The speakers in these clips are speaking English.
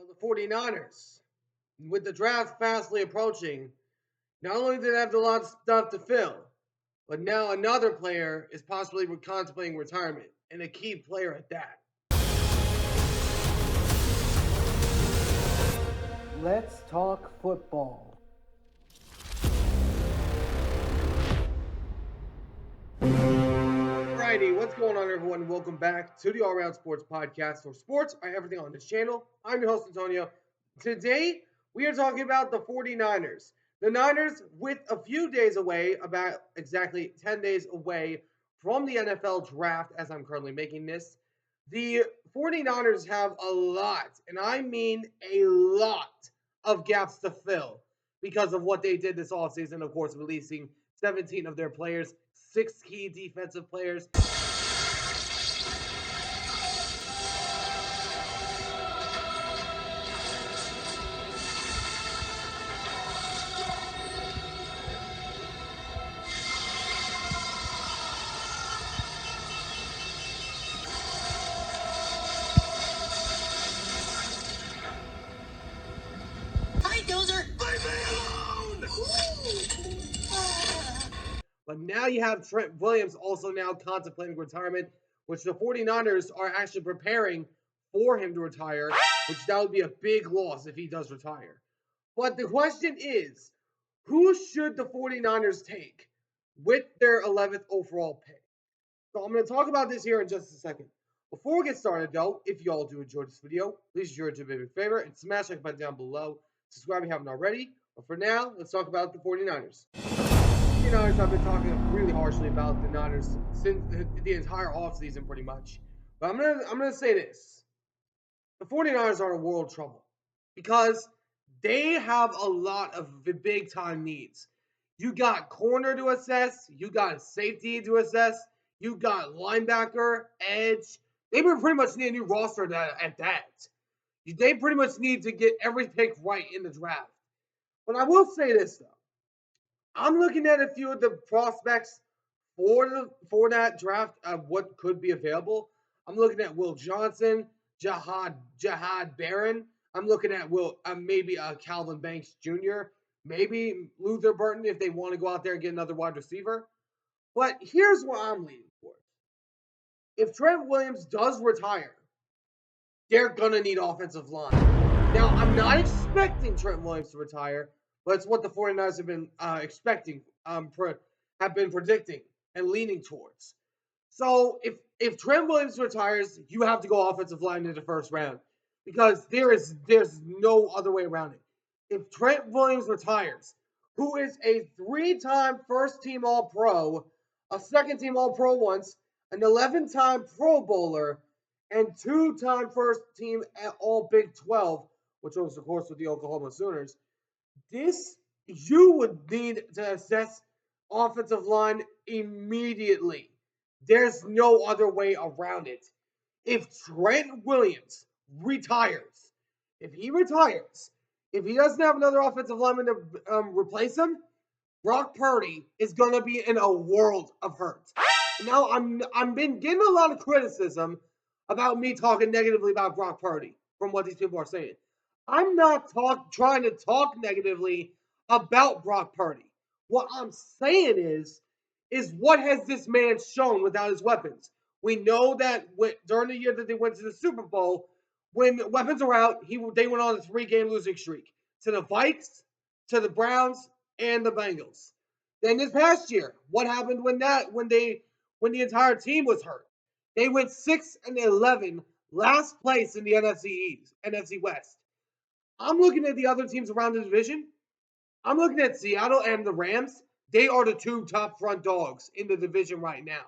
Well, the 49ers, with the draft fastly approaching, not only did they have a lot of stuff to fill, but now another player is possibly contemplating retirement, and a key player at that. Let's talk football. Alrighty, what's going on, everyone? Welcome back to the All Around Sports Podcast, where sports are everything on this channel. I'm your host, Antonio. Today, we are talking about the 49ers. The Niners, with a few days away, about exactly 10 days away from the NFL draft, as I'm currently making this, the 49ers have a lot, and I mean a lot, of gaps to fill because of what they did this offseason, of course, releasing 17 of their players, 6 key defensive players. Hi, Dozer. Leave me alone! But now you have Trent Williams also now contemplating retirement, which the 49ers are actually preparing for him to retire, which that would be a big loss if he does retire. But the question is, who should the 49ers take with their 11th overall pick? So I'm going to talk about this here in just a second. Before we get started, though, if you all do enjoy this video, please do a big favor and smash that button down below. Subscribe if you haven't already. But for now, let's talk about the 49ers. The 49ers, I've been talking really harshly about the Niners since the entire offseason, pretty much. But I'm gonna say this. The 49ers are in world trouble because they have a lot of big time needs. You got corner to assess, you got safety to assess, you got linebacker, edge. They pretty much need a new roster at that. They pretty much need to get every pick right in the draft. But I will say this though. I'm looking at a few of the prospects for that draft of what could be available. I'm looking at Will Johnson, Jahad Barron. I'm looking at maybe Calvin Banks Jr., maybe Luther Burton if they want to go out there and get another wide receiver. But here's what I'm leaning for. If Trent Williams does retire, they're gonna need offensive line. Now, I'm not expecting Trent Williams to retire, but it's what the 49ers have been expecting, have been predicting and leaning towards. So if Trent Williams retires, you have to go offensive line in the first round because there's no other way around it. If Trent Williams retires, who is a 3-time first team All Pro, a second team All Pro once, an 11-time Pro Bowler, and 2-time first team All Big 12, which was of course with the Oklahoma Sooners. This you would need to assess offensive line immediately. There's no other way around it. If Trent Williams retires, if he retires, if he doesn't have another offensive lineman to replace him, Brock Purdy is going to be in a world of hurt. Now, I'm been getting a lot of criticism about me talking negatively about Brock Purdy from what these people are saying. I'm not trying to talk negatively about Brock Purdy. What I'm saying is what has this man shown without his weapons? We know that during the year that they went to the Super Bowl, when weapons are out, they went on a 3-game losing streak to the Vikes, to the Browns, and the Bengals. Then this past year, what happened when the entire team was hurt? They went 6-11, last place in the NFC East, NFC West. I'm looking at the other teams around the division. I'm looking at Seattle and the Rams. They are the 2 top front dogs in the division right now.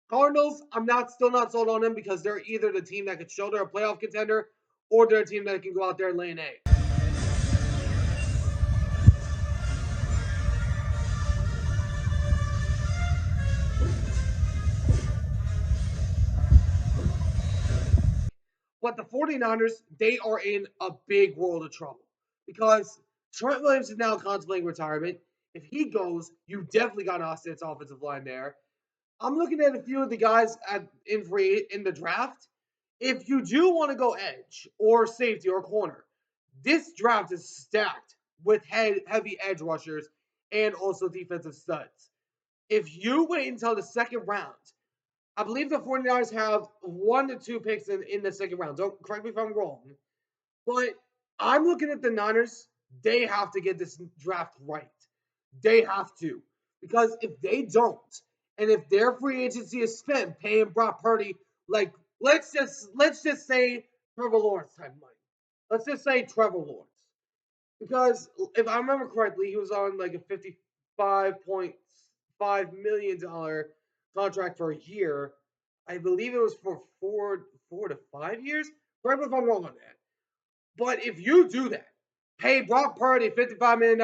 Cardinals, I'm still not sold on them because they're either the team that could show they're a playoff contender or they're a team that can go out there and lay an egg. But the 49ers, they are in a big world of trouble because Trent Williams is now contemplating retirement. If he goes, you definitely got Austin's offensive line there. I'm looking at a few of the guys in the draft. If you do want to go edge or safety or corner, this draft is stacked with heavy edge rushers and also defensive studs. If you wait until the second round, I believe the 49ers have 1 to 2 picks in the second round. Don't correct me if I'm wrong. But I'm looking at the Niners. They have to get this draft right. They have to. Because if they don't, and if their free agency is spent paying Brock Purdy, like let's just say Trevor Lawrence type money. Let's just say Trevor Lawrence. Because if I remember correctly, he was on like a $55.5 million contract for a year. I believe it was for four to 5 years. Correct me if I'm wrong on that. But if you do that, pay Brock Purdy $55 million,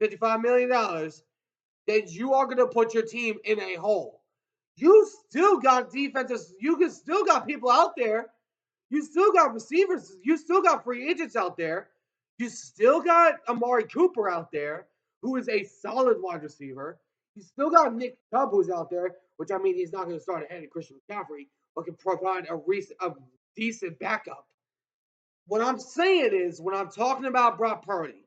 $55 million, then you are going to put your team in a hole. You still got defenses. You can still got people out there. You still got receivers. You still got free agents out there. You still got Amari Cooper out there, who is a solid wide receiver. You still got Nick Chubb, who's out there, which I mean, he's not going to start ahead of Christian McCaffrey, but can provide a decent backup. What I'm saying is, when I'm talking about Brock Purdy,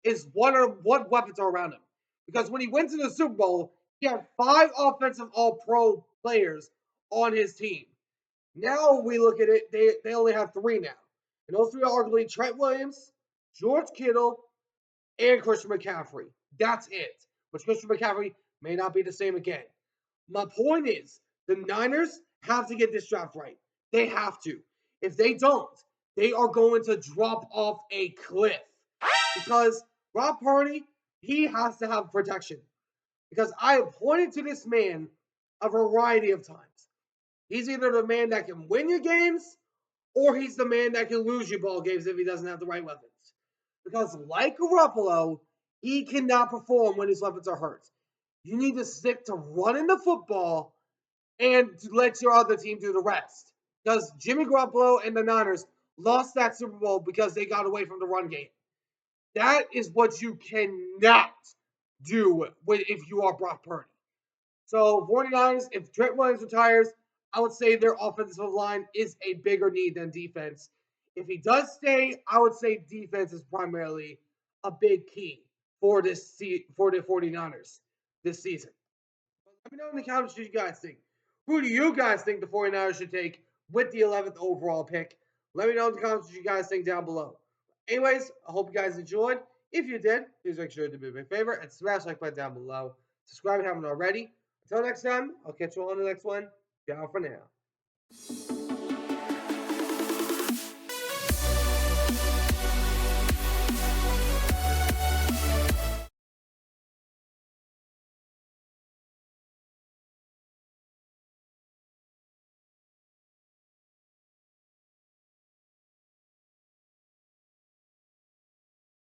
is what weapons are around him. Because when he went to the Super Bowl, he had 5 offensive all-pro players on his team. Now we look at it, they only have 3 now. And those 3 are arguably Trent Williams, George Kittle, and Christian McCaffrey. That's it. But Christian McCaffrey may not be the same again. My point is, the Niners have to get this draft right. They have to. If they don't, they are going to drop off a cliff. Because Brock Purdy, he has to have protection. Because I have pointed to this man a variety of times. He's either the man that can win you games, or he's the man that can lose you ball games if he doesn't have the right weapons. Because like Garoppolo, he cannot perform when his weapons are hurt. You need to stick to running the football and to let your other team do the rest. Because Jimmy Garoppolo and the Niners lost that Super Bowl because they got away from the run game. That is what you cannot do if you are Brock Purdy. So 49ers, if Trent Williams retires, I would say their offensive line is a bigger need than defense. If he does stay, I would say defense is primarily a big key for the 49ers this season. Let me know in the comments what you guys think. Who do you guys think the 49ers should take with the 11th overall pick? Let me know in the comments what you guys think down below. Anyways, I hope you guys enjoyed. If you did, please make sure to do me a favor and smash the like button down below. Subscribe if you haven't already. Until next time, I'll catch you on the next one. Ciao for now.